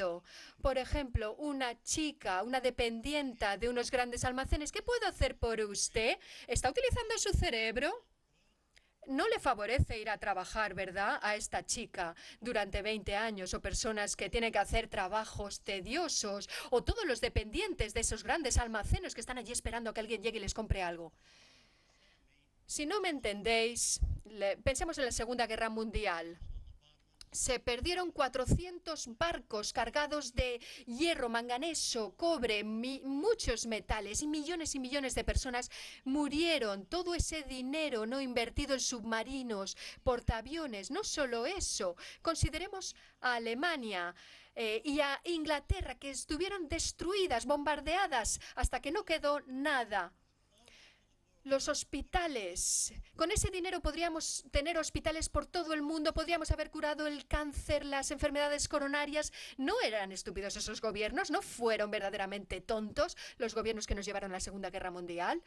sido, por ejemplo, una chica, una dependienta de unos grandes almacenes, ¿qué puedo hacer por usted? ¿Está utilizando su cerebro? No le favorece ir a trabajar, ¿verdad?, a esta chica durante 20 años, o personas que tienen que hacer trabajos tediosos, o todos los dependientes de esos grandes almacenes que están allí esperando a que alguien llegue y les compre algo. Si no me entendéis, pensemos en la Segunda Guerra Mundial. Se perdieron 400 barcos cargados de hierro, manganeso, cobre, muchos metales, y millones de personas murieron. Todo ese dinero no invertido en submarinos, portaaviones. No solo eso. Consideremos a Alemania y a Inglaterra, que estuvieron destruidas, bombardeadas, hasta que no quedó nada. Los hospitales. Con ese dinero podríamos tener hospitales por todo el mundo, podríamos haber curado el cáncer, las enfermedades coronarias. No eran estúpidos esos gobiernos, no fueron verdaderamente tontos los gobiernos que nos llevaron a la Segunda Guerra Mundial.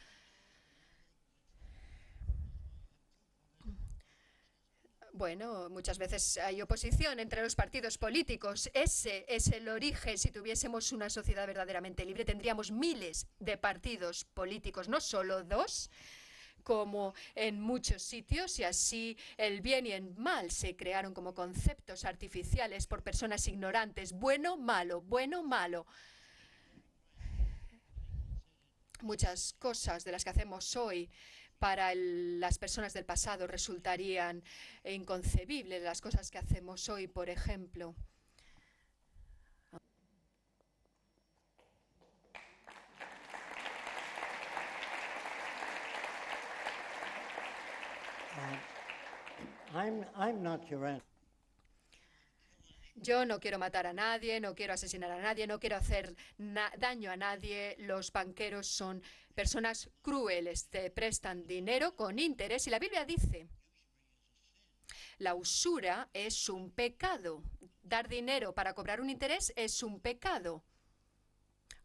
Bueno, muchas veces hay oposición entre los partidos políticos. Ese es el origen. Si tuviésemos una sociedad verdaderamente libre, tendríamos miles de partidos políticos, no solo dos, como en muchos sitios, y así el bien y el mal se crearon como conceptos artificiales por personas ignorantes. Bueno, malo, bueno, malo. Muchas cosas de las que hacemos hoy para las personas del pasado resultarían inconcebibles. Las cosas que hacemos hoy, por ejemplo. I'm not your enemy. Yo no quiero matar a nadie, no quiero asesinar a nadie, no quiero hacer daño a nadie. Los banqueros son personas crueles, te prestan dinero con interés y la Biblia dice, la usura es un pecado. Dar dinero para cobrar un interés es un pecado.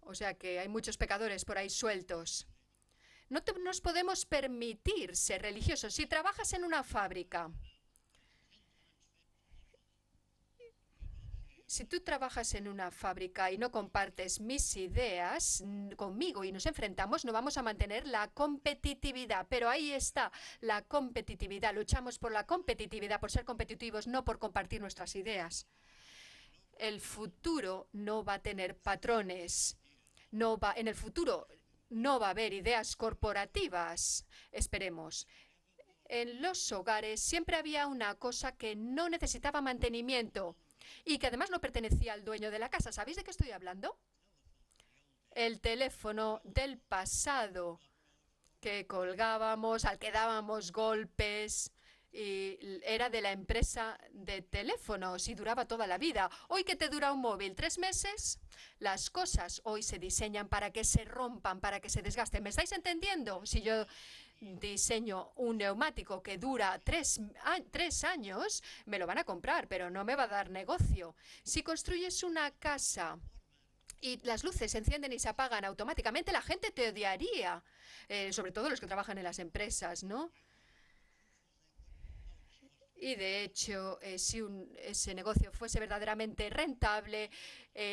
O sea que hay muchos pecadores por ahí sueltos. No nos podemos permitir ser religiosos. Si trabajas en una fábrica, si tú trabajas en una fábrica y no compartes mis ideas conmigo y nos enfrentamos, no vamos a mantener la competitividad. Pero ahí está la competitividad. Luchamos por la competitividad, por ser competitivos, no por compartir nuestras ideas. El futuro no va a tener patrones. En el futuro no va a haber ideas corporativas. Esperemos. En los hogares siempre había una cosa que no necesitaba mantenimiento y que además no pertenecía al dueño de la casa. ¿Sabéis de qué estoy hablando? El teléfono del pasado que colgábamos, al que dábamos golpes, y era de la empresa de teléfonos y duraba toda la vida. Hoy, ¿qué te dura un móvil? ¿3 meses? Las cosas hoy se diseñan para que se rompan, para que se desgasten. ¿Me estáis entendiendo? Si yo diseño un neumático que dura 3 años, me lo van a comprar, pero no me va a dar negocio. Si construyes una casa y las luces se encienden y se apagan automáticamente, la gente te odiaría, sobre todo los que trabajan en las empresas, ¿no? Y de hecho, si ese negocio fuese verdaderamente rentable,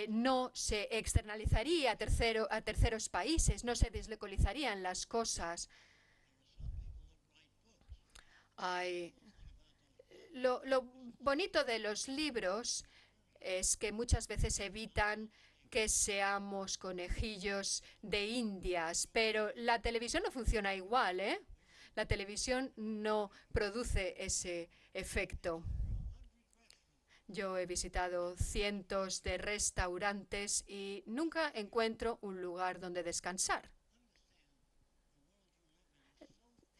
no se externalizaría a terceros países, no se deslocalizarían las cosas. Ay, lo bonito de los libros es que muchas veces evitan que seamos conejillos de indias, pero la televisión no funciona igual, ¿eh? La televisión no produce ese efecto. Yo he visitado cientos de restaurantes y nunca encuentro un lugar donde descansar.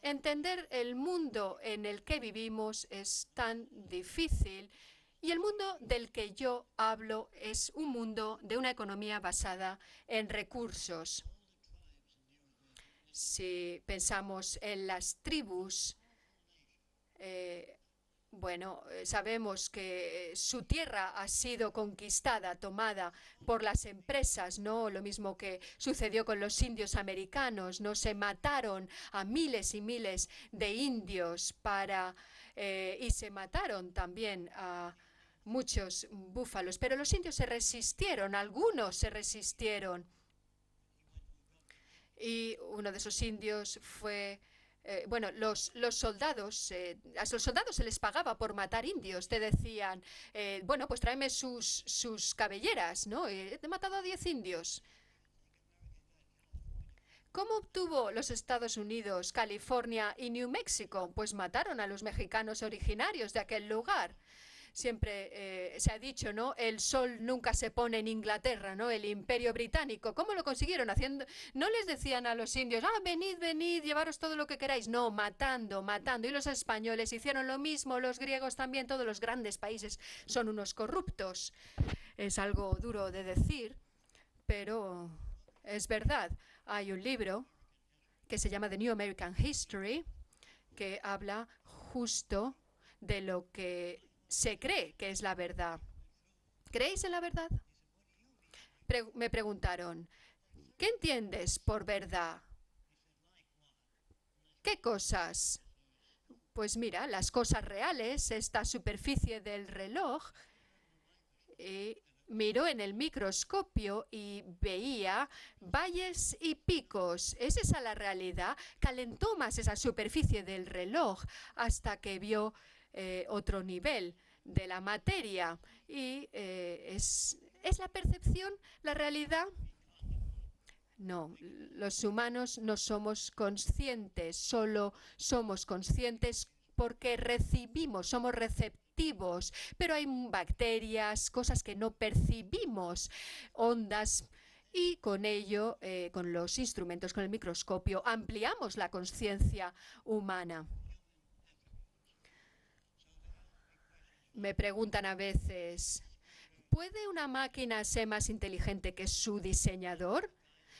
Entender el mundo en el que vivimos es tan difícil y el mundo del que yo hablo es un mundo de una economía basada en recursos. Si pensamos en las tribus, sabemos que su tierra ha sido conquistada, tomada por las empresas, ¿no? Lo mismo que sucedió con los indios americanos, ¿no? Se mataron a miles y miles de indios y se mataron también a muchos búfalos, pero los indios se resistieron, algunos se resistieron. Y uno de esos indios fue, bueno, los soldados, a los soldados se les pagaba por matar indios. Te decían, bueno, pues tráeme sus cabelleras, ¿no? He matado a 10 indios. ¿Cómo obtuvo los Estados Unidos, California y New México? Pues mataron a los mexicanos originarios de aquel lugar. Siempre se ha dicho, ¿no? El sol nunca se pone en Inglaterra, ¿no? El Imperio Británico. ¿Cómo lo consiguieron? Haciendo, no les decían a los indios, venid, venid, llevaros todo lo que queráis. No, matando, matando. Y los españoles hicieron lo mismo, los griegos también, todos los grandes países son unos corruptos. Es algo duro de decir, pero es verdad. Hay un libro que se llama The New American History que habla justo de lo que se cree que es la verdad. ¿Creéis en la verdad? Me preguntaron, ¿qué entiendes por verdad? ¿Qué cosas? Pues mira, las cosas reales, esta superficie del reloj, miró en el microscopio y veía valles y picos. ¿Es esa la realidad? Calentó más esa superficie del reloj hasta que vio otro nivel de la materia. Y ¿es la percepción la realidad? No, los humanos no somos conscientes, solo somos conscientes porque recibimos, somos receptivos, pero hay bacterias, cosas que no percibimos, ondas, y con ello, con los instrumentos, con el microscopio, ampliamos la conciencia humana. Me preguntan a veces, ¿puede una máquina ser más inteligente que su diseñador?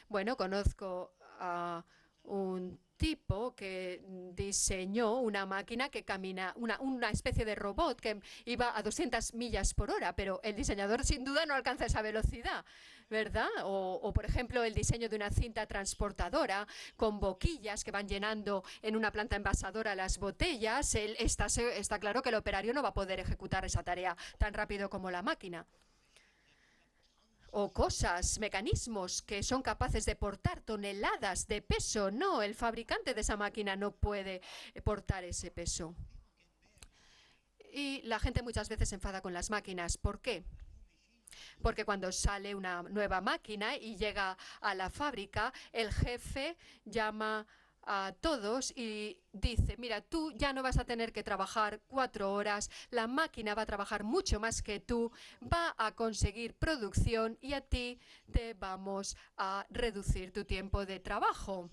Bueno, conozco a un tipo que diseñó una máquina que camina, una especie de robot que iba a 200 millas por hora, pero el diseñador sin duda no alcanza esa velocidad, ¿verdad? Por ejemplo, el diseño de una cinta transportadora con boquillas que van llenando en una planta envasadora las botellas. Está claro que el operario no va a poder ejecutar esa tarea tan rápido como la máquina. O cosas, mecanismos que son capaces de portar toneladas de peso. No, el fabricante de esa máquina no puede portar ese peso. Y la gente muchas veces se enfada con las máquinas. ¿Por qué? Porque cuando sale una nueva máquina y llega a la fábrica, el jefe llama a todos y dice, mira, tú ya no vas a tener que trabajar 4 horas, la máquina va a trabajar mucho más que tú, va a conseguir producción y a ti te vamos a reducir tu tiempo de trabajo.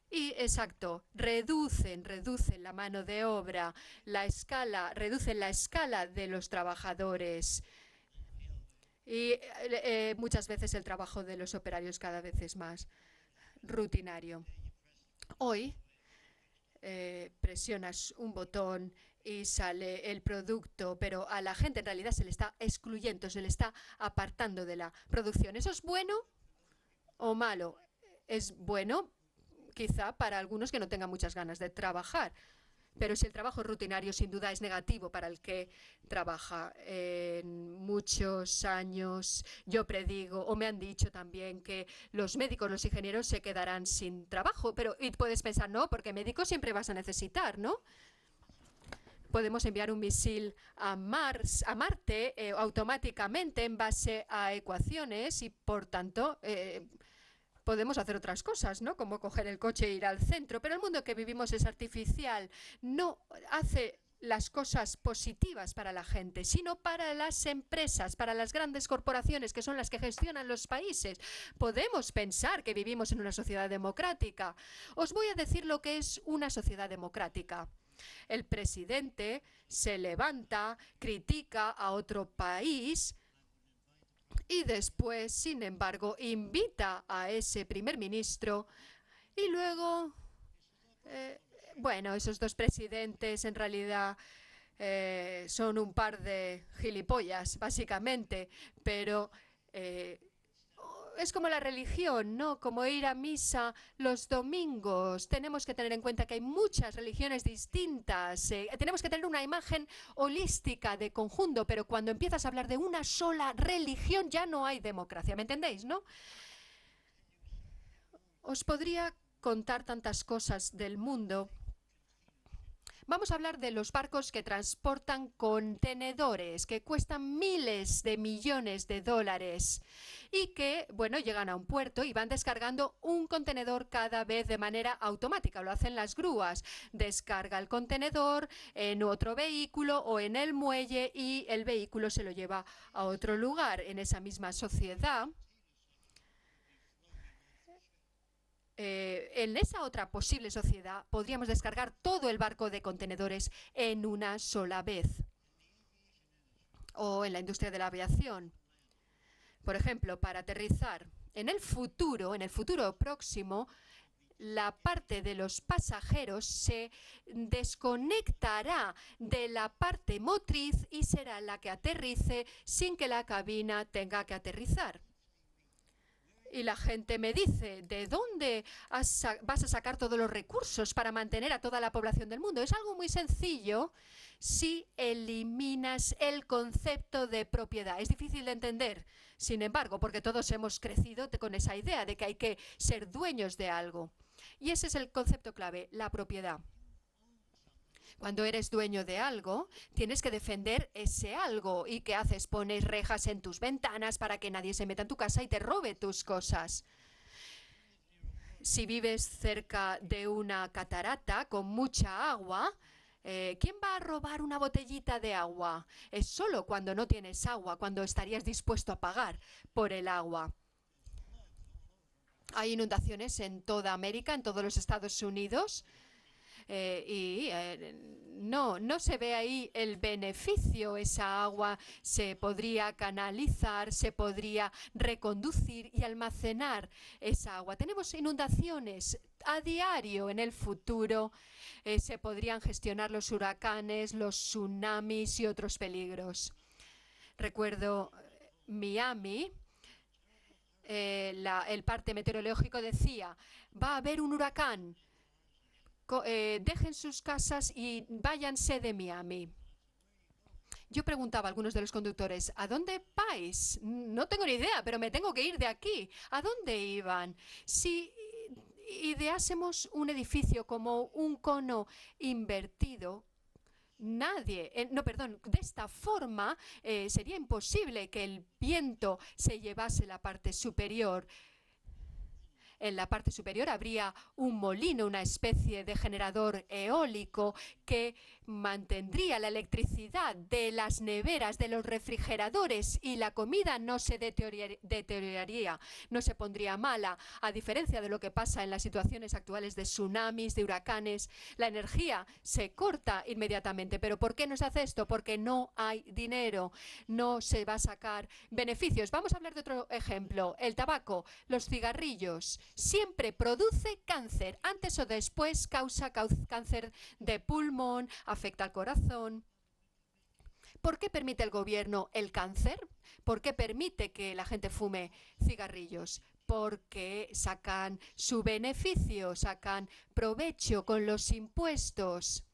Y exacto, reducen la mano de obra, reducen la escala de los trabajadores. Y muchas veces el trabajo de los operarios cada vez es más rutinario. Hoy presionas un botón y sale el producto, pero a la gente en realidad se le está excluyendo, se le está apartando de la producción. ¿Eso es bueno o malo? Es bueno quizá para algunos que no tengan muchas ganas de trabajar. Pero si el trabajo rutinario sin duda es negativo para el que trabaja. En muchos años yo predigo, o me han dicho también, que los médicos, los ingenieros se quedarán sin trabajo. Pero y puedes pensar, no, porque médicos siempre vas a necesitar, ¿no? Podemos enviar un misil a Marte automáticamente en base a ecuaciones y, por tanto, podemos hacer otras cosas, ¿no? Como coger el coche e ir al centro, pero el mundo que vivimos es artificial, no hace las cosas positivas para la gente, sino para las empresas, para las grandes corporaciones que son las que gestionan los países. Podemos pensar que vivimos en una sociedad democrática. Os voy a decir lo que es una sociedad democrática. El presidente se levanta, critica a otro país y después, sin embargo, invita a ese primer ministro y luego, bueno, esos dos presidentes en realidad son un par de gilipollas, básicamente, pero es como la religión, ¿no? Como ir a misa los domingos. Tenemos que tener en cuenta que hay muchas religiones distintas. Tenemos que tener una imagen holística de conjunto, pero cuando empiezas a hablar de una sola religión ya no hay democracia. ¿Me entendéis, no? Os podría contar tantas cosas del mundo. Vamos a hablar de los barcos que transportan contenedores, que cuestan miles de millones de dólares y que, bueno, llegan a un puerto y van descargando un contenedor cada vez de manera automática. Lo hacen las grúas. Descarga el contenedor en otro vehículo o en el muelle y el vehículo se lo lleva a otro lugar. En esa misma sociedad, en esa otra posible sociedad podríamos descargar todo el barco de contenedores en una sola vez. O en la industria de la aviación. Por ejemplo, para aterrizar. En el futuro próximo, la parte de los pasajeros se desconectará de la parte motriz y será la que aterrice sin que la cabina tenga que aterrizar. Y la gente me dice, ¿de dónde vas a sacar todos los recursos para mantener a toda la población del mundo? Es algo muy sencillo si eliminas el concepto de propiedad. Es difícil de entender, sin embargo, porque todos hemos crecido con esa idea de que hay que ser dueños de algo. Y ese es el concepto clave, la propiedad. Cuando eres dueño de algo, tienes que defender ese algo. ¿Y qué haces? Pones rejas en tus ventanas para que nadie se meta en tu casa y te robe tus cosas. Si vives cerca de una catarata con mucha agua, ¿quién va a robar una botellita de agua? Es solo cuando no tienes agua, cuando estarías dispuesto a pagar por el agua. Hay inundaciones en toda América, en todos los Estados Unidos. No se ve ahí el beneficio. Esa agua se podría canalizar, se podría reconducir y almacenar esa agua. Tenemos inundaciones a diario en el futuro. Se podrían gestionar los huracanes, los tsunamis y otros peligros. Recuerdo Miami. El parte meteorológico decía, va a haber un huracán. Dejen sus casas y váyanse de Miami. Yo preguntaba a algunos de los conductores, ¿a dónde vais? No tengo ni idea, pero me tengo que ir de aquí. ¿A dónde iban? Si ideásemos un edificio como un cono invertido, de esta forma sería imposible que el viento se llevase la parte superior. En la parte superior habría un molino, una especie de generador eólico que mantendría la electricidad de las neveras, de los refrigeradores, y la comida no se deterioraría, no se pondría mala. A diferencia de lo que pasa en las situaciones actuales de tsunamis, de huracanes, la energía se corta inmediatamente. ¿Pero por qué no se hace esto? Porque no hay dinero, no se va a sacar beneficios. Vamos a hablar de otro ejemplo, el tabaco, los cigarrillos. Siempre produce cáncer. Antes o después causa cáncer de pulmón, afecta al corazón. ¿Por qué permite el gobierno el cáncer? ¿Por qué permite que la gente fume cigarrillos? Porque sacan su beneficio, sacan provecho con los impuestos.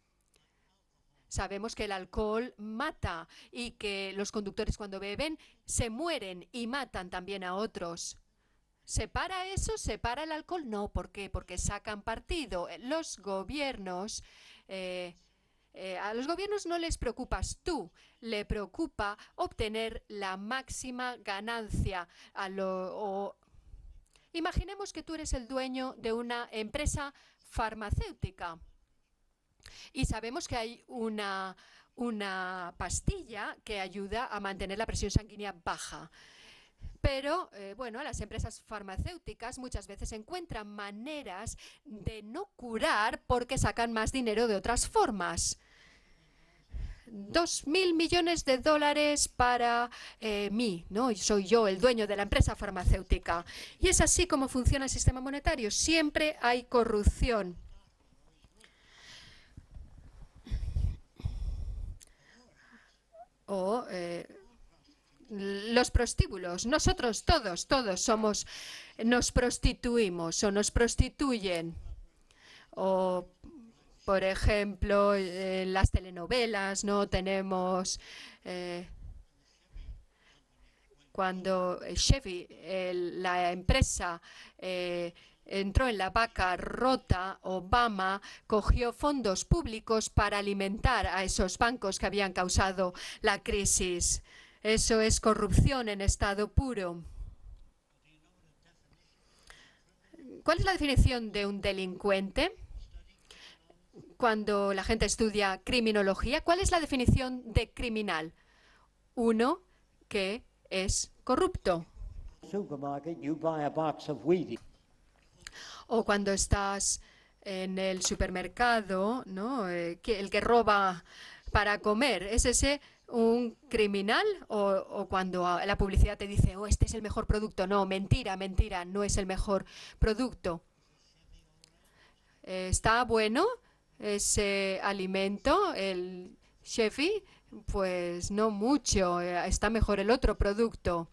Sabemos que el alcohol mata y que los conductores cuando beben se mueren y matan también a otros. ¿Separa eso? ¿Separa el alcohol? No, ¿por qué? Porque sacan partido. Los gobiernos, a los gobiernos no les preocupas tú, le preocupa obtener la máxima ganancia. Imaginemos que tú eres el dueño de una empresa farmacéutica y sabemos que hay una pastilla que ayuda a mantener la presión sanguínea baja. Pero, las empresas farmacéuticas muchas veces encuentran maneras de no curar porque sacan más dinero de otras formas. 2.000 millones de dólares para mí, ¿no? Soy yo el dueño de la empresa farmacéutica. Y es así como funciona el sistema monetario. Siempre hay corrupción. los prostíbulos. Nosotros todos nos prostituimos o nos prostituyen. O, por ejemplo, en las telenovelas, ¿no? Tenemos cuando Chevy, la empresa, entró en la bancarrota, Obama cogió fondos públicos para alimentar a esos bancos que habían causado la crisis. Eso es corrupción en estado puro. ¿Cuál es la definición de un delincuente? Cuando la gente estudia criminología, ¿cuál es la definición de criminal? Uno que es corrupto. O cuando estás en el supermercado, ¿no? El que roba para comer, ¿es ese un criminal? O cuando la publicidad te dice, oh, este es el mejor producto. No, mentira, mentira, no es el mejor producto. ¿Está bueno ese alimento, el Chevy? Pues no mucho, está mejor el otro producto.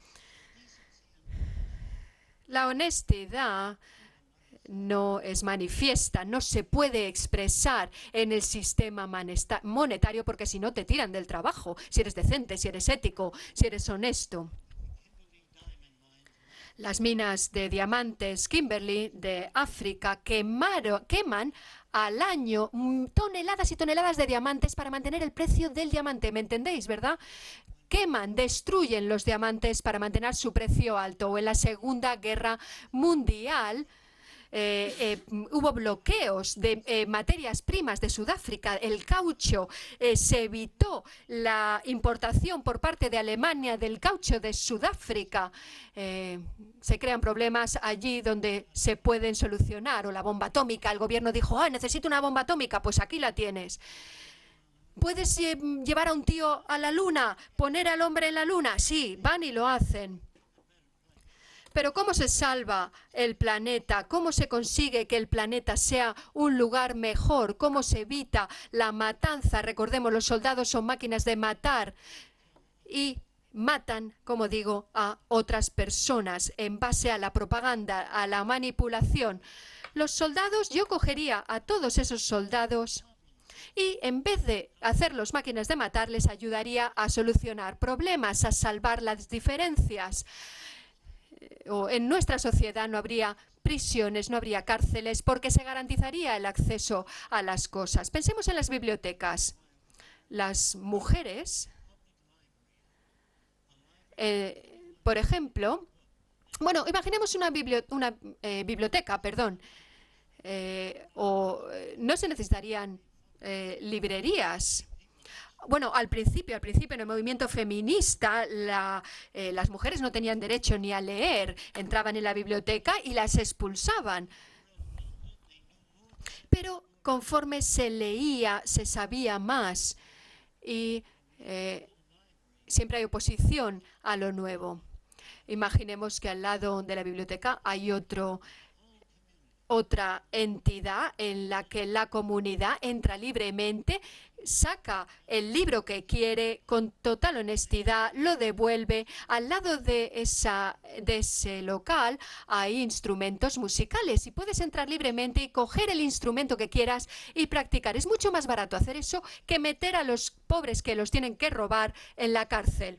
La honestidad no es manifiesta, no se puede expresar en el sistema monetario porque si no te tiran del trabajo, si eres decente, si eres ético, si eres honesto. Las minas de diamantes Kimberley de África queman al año toneladas y toneladas de diamantes para mantener el precio del diamante. ¿Me entendéis, verdad? Queman, destruyen los diamantes para mantener su precio alto. O en la Segunda Guerra Mundial hubo bloqueos de materias primas de Sudáfrica, el caucho, se evitó la importación por parte de Alemania del caucho de Sudáfrica. Se crean problemas allí donde se pueden solucionar. O la bomba atómica, el gobierno dijo, ah, necesito una bomba atómica, pues aquí la tienes. ¿Puedes llevar a un tío a la luna, poner al hombre en la luna? Sí, van y lo hacen. Pero ¿cómo se salva el planeta? ¿Cómo se consigue que el planeta sea un lugar mejor? ¿Cómo se evita la matanza? Recordemos, los soldados son máquinas de matar y matan, como digo, a otras personas en base a la propaganda, a la manipulación. Los soldados, yo cogería a todos esos soldados y en vez de hacerlos máquinas de matar, les ayudaría a solucionar problemas, a salvar las diferencias. O en nuestra sociedad no habría prisiones, no habría cárceles, porque se garantizaría el acceso a las cosas. Pensemos en las bibliotecas. Las mujeres, por ejemplo, bueno, imaginemos una biblioteca, perdón, no se necesitarían librerías. Bueno, al principio en el movimiento feminista, las mujeres no tenían derecho ni a leer. Entraban en la biblioteca y las expulsaban. Pero conforme se leía, se sabía más. Y siempre hay oposición a lo nuevo. Imaginemos que al lado de la biblioteca hay otra entidad en la que la comunidad entra libremente, saca el libro que quiere con total honestidad, lo devuelve. Al lado de ese local hay instrumentos musicales y puedes entrar libremente y coger el instrumento que quieras y practicar. Es mucho más barato hacer eso que meter a los pobres que los tienen que robar en la cárcel.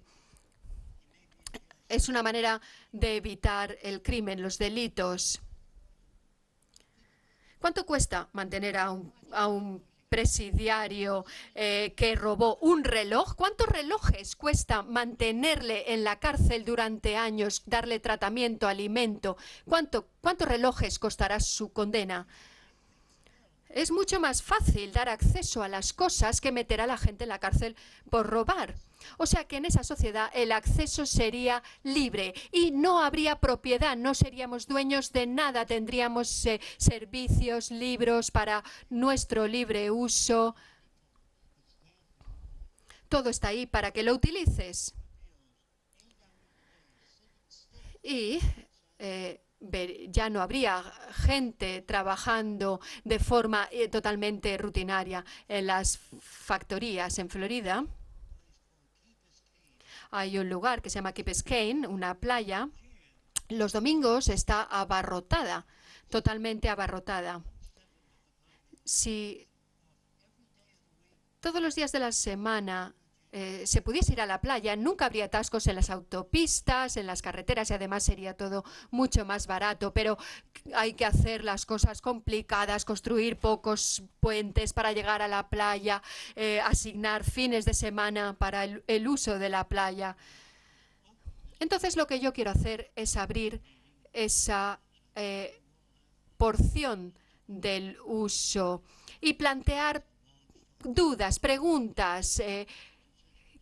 Es una manera de evitar el crimen, los delitos. ¿Cuánto cuesta mantener a un presidiario que robó un reloj? ¿Cuántos relojes cuesta mantenerle en la cárcel durante años, darle tratamiento, alimento? ¿Cuántos relojes costará su condena? Es mucho más fácil dar acceso a las cosas que meter a la gente en la cárcel por robar. O sea que en esa sociedad el acceso sería libre y no habría propiedad, no seríamos dueños de nada, tendríamos servicios, libros para nuestro libre uso. Todo está ahí para que lo utilices. Y ya no habría gente trabajando de forma totalmente rutinaria en las factorías en Florida. Hay un lugar que se llama Key Biscayne, una playa. Los domingos está abarrotada, totalmente abarrotada. Si todos los días de la semana se pudiese ir a la playa, nunca habría atascos en las autopistas, en las carreteras y además sería todo mucho más barato, pero hay que hacer las cosas complicadas, construir pocos puentes para llegar a la playa, asignar fines de semana para el uso de la playa. Entonces lo que yo quiero hacer es abrir esa porción del uso y plantear dudas, preguntas.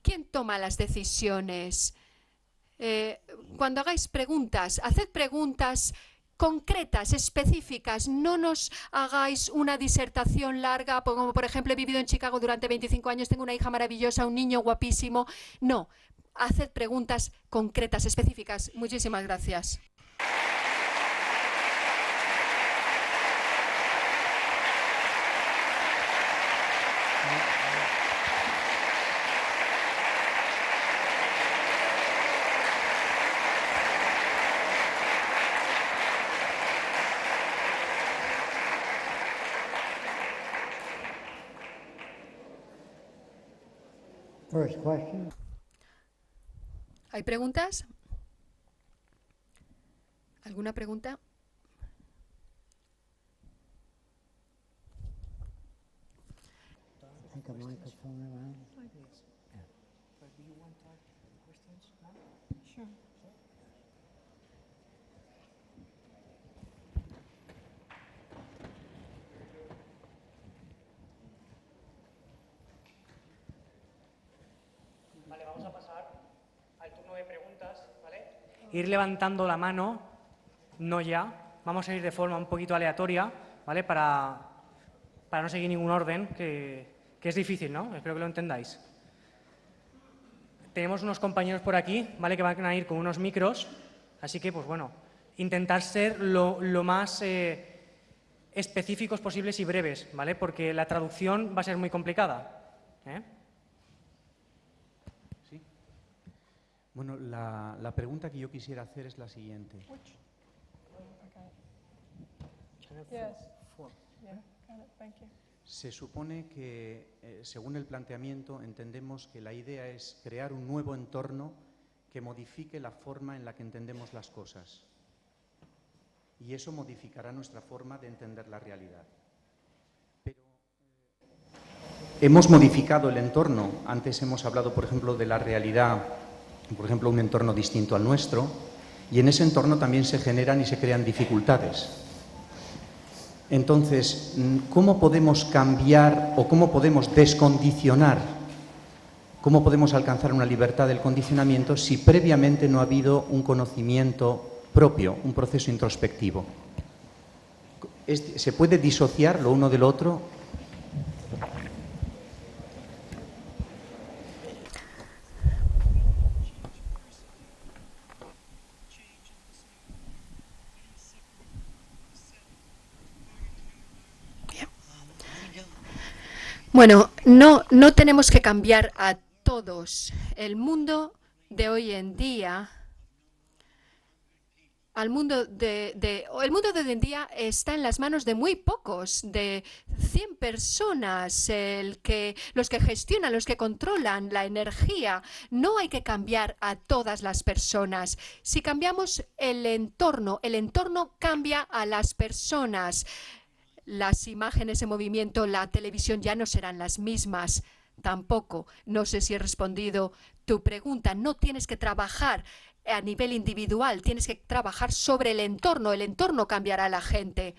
¿Quién toma las decisiones? Cuando hagáis preguntas, haced preguntas concretas, específicas. No nos hagáis una disertación larga, como por ejemplo he vivido en Chicago durante 25 años, tengo una hija maravillosa, un niño guapísimo. No, haced preguntas concretas, específicas. Muchísimas gracias. First question. ¿Hay preguntas? ¿Alguna pregunta? Take a microphone around. Vale, vamos a pasar al turno de preguntas, ¿vale? Ir levantando la mano, no ya. Vamos a ir de forma un poquito aleatoria, ¿vale? Para no seguir ningún orden, que es difícil, ¿no? Espero que lo entendáis. Tenemos unos compañeros por aquí, ¿vale? Que van a ir con unos micros, así que, pues bueno, intentar ser lo más específicos posibles y breves, ¿vale? Porque la traducción va a ser muy complicada, ¿eh? Bueno, la pregunta que yo quisiera hacer es la siguiente. Se supone que, según el planteamiento, entendemos que la idea es crear un nuevo entorno que modifique la forma en la que entendemos las cosas. Y eso modificará nuestra forma de entender la realidad. Pero hemos modificado el entorno. Antes hemos hablado, por ejemplo, de la realidad, por ejemplo, un entorno distinto al nuestro, y en ese entorno también se generan y se crean dificultades. Entonces, ¿cómo podemos cambiar o cómo podemos descondicionar, cómo podemos alcanzar una libertad del condicionamiento si previamente no ha habido un conocimiento propio, un proceso introspectivo? ¿Se puede disociar lo uno del otro? Bueno, no tenemos que cambiar a todos. El mundo de hoy en día, el mundo de hoy en día está en las manos de muy pocos, de 100 personas, los que gestionan, los que controlan la energía. No hay que cambiar a todas las personas. Si cambiamos el entorno cambia a las personas. Las imágenes en movimiento, la televisión ya no serán las mismas. Tampoco. No sé si he respondido tu pregunta. No tienes que trabajar a nivel individual, tienes que trabajar sobre el entorno cambiará a la gente.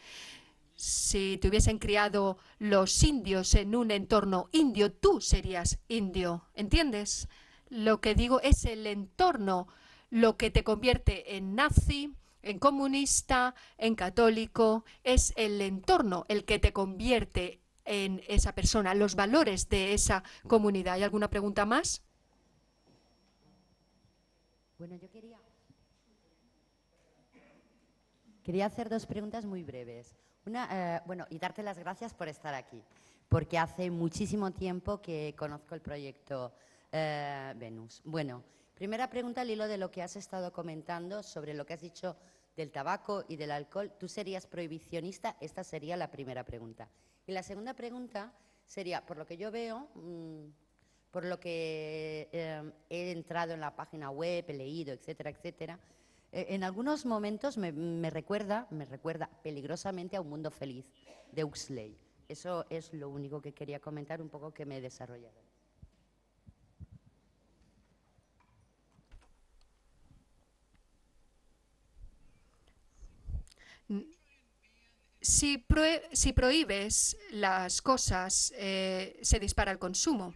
Si te hubiesen criado los indios en un entorno indio, tú serías indio, ¿entiendes? Lo que digo es el entorno lo que te convierte en nazi, en comunista, en católico, es el entorno el que te convierte en esa persona, los valores de esa comunidad. ¿Hay alguna pregunta más? Bueno, yo quería hacer dos preguntas muy breves. Una, y darte las gracias por estar aquí, porque hace muchísimo tiempo que conozco el proyecto Venus. Bueno, Primera pregunta al hilo de lo que has estado comentando sobre lo que has dicho del tabaco y del alcohol. ¿Tú serías prohibicionista? Esta sería la primera pregunta. Y la segunda pregunta sería, por lo que yo veo, por lo que he entrado en la página web, he leído, etcétera, etcétera, en algunos momentos me recuerda peligrosamente a Un mundo feliz, de Huxley. Eso es lo único que quería comentar, un poco que me he desarrollado. Si prohíbes las cosas, se dispara el consumo.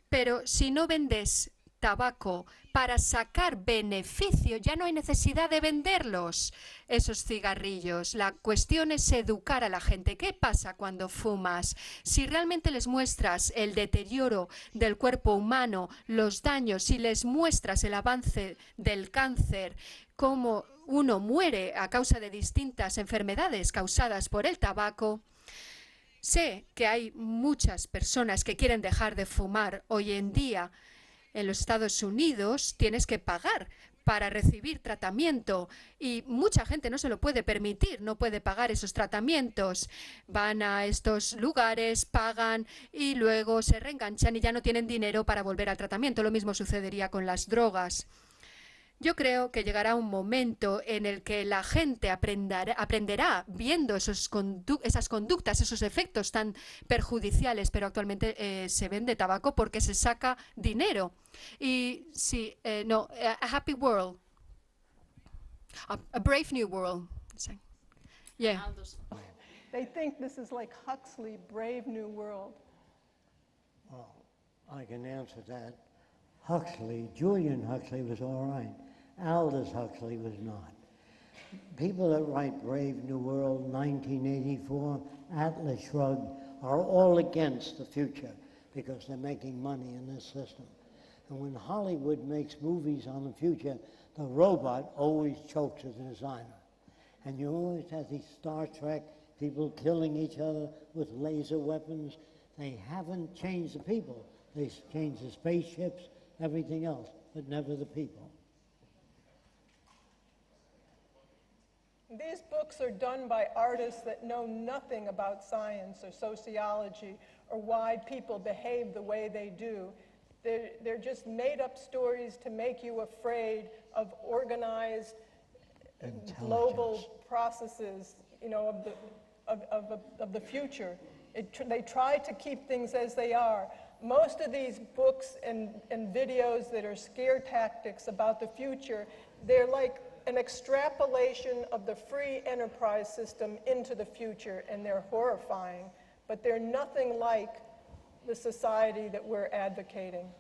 Pero si no vendes tabaco para sacar beneficio, ya no hay necesidad de venderlos, esos cigarrillos. La cuestión es educar a la gente. ¿Qué pasa cuando fumas? Si realmente les muestras el deterioro del cuerpo humano, los daños, si les muestras el avance del cáncer, cómo uno muere a causa de distintas enfermedades causadas por el tabaco. Sé que hay muchas personas que quieren dejar de fumar. Hoy en día, en los Estados Unidos, tienes que pagar para recibir tratamiento y mucha gente no se lo puede permitir, no puede pagar esos tratamientos. Van a estos lugares, pagan y luego se reenganchan y ya no tienen dinero para volver al tratamiento. Lo mismo sucedería con las drogas. Yo creo que llegará un momento en el que la gente aprenderá viendo esas conductas, esos efectos tan perjudiciales, pero actualmente se vende tabaco porque se saca dinero. Y sí, no, a happy world, a brave new world. Yeah. They think this is like Huxley, Brave New World. Well, I can answer that. Huxley, Julian Huxley was all right. Aldous Huxley was not. People that write Brave New World, 1984, Atlas Shrugged, are all against the future because they're making money in this system. And when Hollywood makes movies on the future, the robot always chokes the designer. And you always have these Star Trek people killing each other with laser weapons. They haven't changed the people. They changed the spaceships, everything else, but never the people. These books are done by artists that know nothing about science or sociology or why people behave the way they do. They're just made-up stories to make you afraid of organized global processes, you know, of the future. They try to keep things as they are. Most of these books and videos that are scare tactics about the future, they're like an extrapolation of the free enterprise system into the future, and they're horrifying, but they're nothing like the society that we're advocating.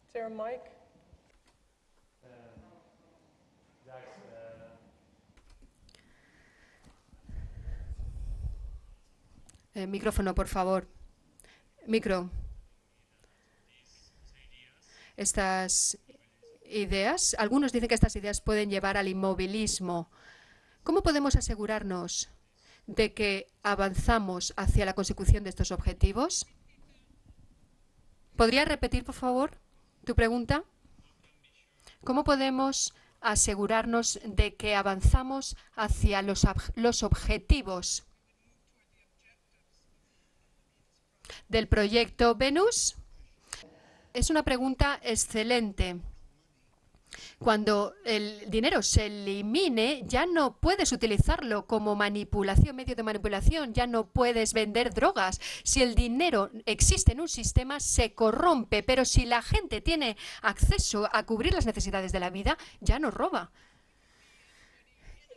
Is there a mic? Micrófono, por favor. Micro. Estas ideas, algunos dicen que estas ideas pueden llevar al inmovilismo. ¿Cómo podemos asegurarnos de que avanzamos hacia la consecución de estos objetivos? ¿Podrías repetir, por favor, tu pregunta? ¿Cómo podemos asegurarnos de que avanzamos hacia los objetivos del proyecto Venus? Es una pregunta excelente. Cuando el dinero se elimine, ya no puedes utilizarlo como manipulación, medio de manipulación, ya no puedes vender drogas. Si el dinero existe en un sistema, se corrompe, pero si la gente tiene acceso a cubrir las necesidades de la vida, ya no roba.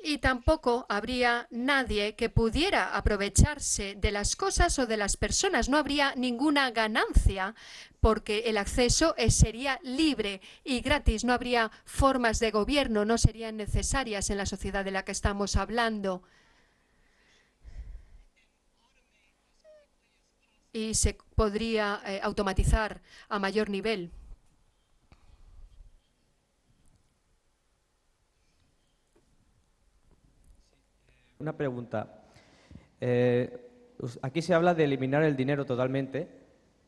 Y tampoco habría nadie que pudiera aprovecharse de las cosas o de las personas. No habría ninguna ganancia porque el acceso sería libre y gratis. No habría formas de gobierno, no serían necesarias en la sociedad de la que estamos hablando. Y se podría automatizar a mayor nivel. Una pregunta. Aquí se habla de eliminar el dinero totalmente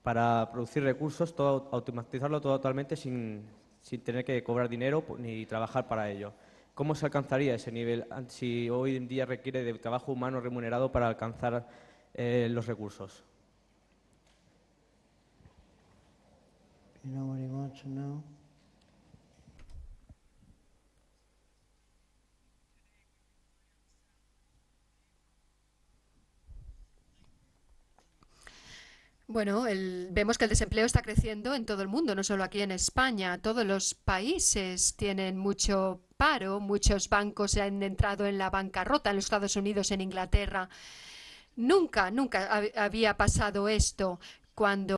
para producir recursos, automatizarlo totalmente sin tener que cobrar dinero ni trabajar para ello. ¿Cómo se alcanzaría ese nivel si hoy en día requiere de trabajo humano remunerado para alcanzar los recursos? You know what he wants to know? Bueno, vemos que el desempleo está creciendo en todo el mundo, no solo aquí en España. Todos los países tienen mucho paro, muchos bancos han entrado en la bancarrota en los Estados Unidos, en Inglaterra. Nunca había pasado esto cuando